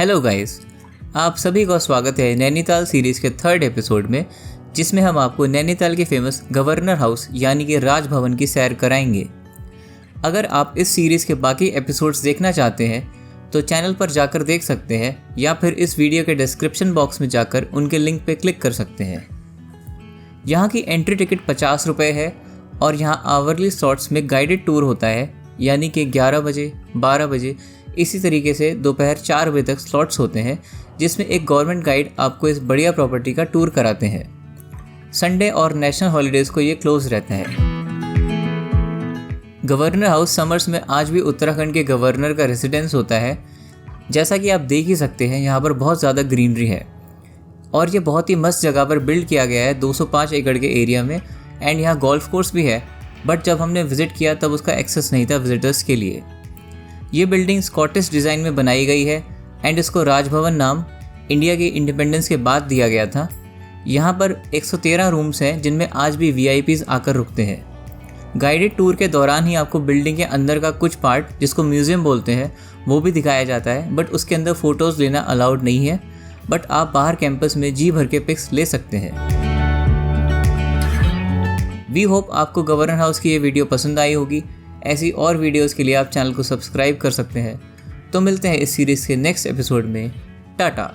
Hello guys, आप सभी का स्वागत है नैनीताल सीरीज़ के 3rd एपिसोड में, जिसमें हम आपको नैनीताल के फेमस गवर्नर हाउस यानी कि राजभवन की सैर कराएंगे। अगर आप इस सीरीज़ के बाकी एपिसोड्स देखना चाहते हैं तो चैनल पर जाकर देख सकते हैं या फिर इस वीडियो के डिस्क्रिप्शन बॉक्स में जाकर उनके लिंक पर क्लिक कर सकते हैं। यहाँ की एंट्री टिकट 50 रुपये है और यहाँ आवरली स्लॉट्स में गाइडेड टूर होता है, यानी कि 11 बजे, 12 बजे, इसी तरीके से दोपहर 4 बजे तक स्लॉट्स होते हैं, जिसमें एक गवर्नमेंट गाइड आपको इस बढ़िया प्रॉपर्टी का टूर कराते हैं। संडे और नेशनल हॉलीडेज़ को ये क्लोज रहता है। गवर्नर हाउस समर्स में आज भी उत्तराखंड के गवर्नर का रेजिडेंस होता है। जैसा कि आप देख ही सकते हैं, यहाँ पर बहुत ज़्यादा ग्रीनरी है और ये बहुत ही मस्त जगह पर बिल्ड किया गया है 205 एकड़ के एरिया में। एंड यहाँ गोल्फ कोर्स भी है, बट जब हमने विज़िट किया तब उसका एक्सेस नहीं था विजिटर्स के लिए। ये बिल्डिंग स्कॉटिश डिज़ाइन में बनाई गई है एंड इसको राजभवन नाम इंडिया के इंडिपेंडेंस के बाद दिया गया था। यहाँ पर 113 रूम्स हैं जिनमें आज भी VIPs आकर रुकते हैं। गाइडेड टूर के दौरान ही आपको बिल्डिंग के अंदर का कुछ पार्ट, जिसको म्यूज़ियम बोलते हैं, वो भी दिखाया जाता है, बट उसके अंदर फ़ोटोज़ लेना अलाउड नहीं है। बट आप बाहर कैंपस में जी भर के पिक्स ले सकते हैं। वी होप आपको गवर्नर हाउस की ये वीडियो पसंद आई होगी। ऐसी और वीडियोस के लिए आप चैनल को सब्सक्राइब कर सकते हैं। तो मिलते हैं इस सीरीज़ के नेक्स्ट एपिसोड में। टाटा।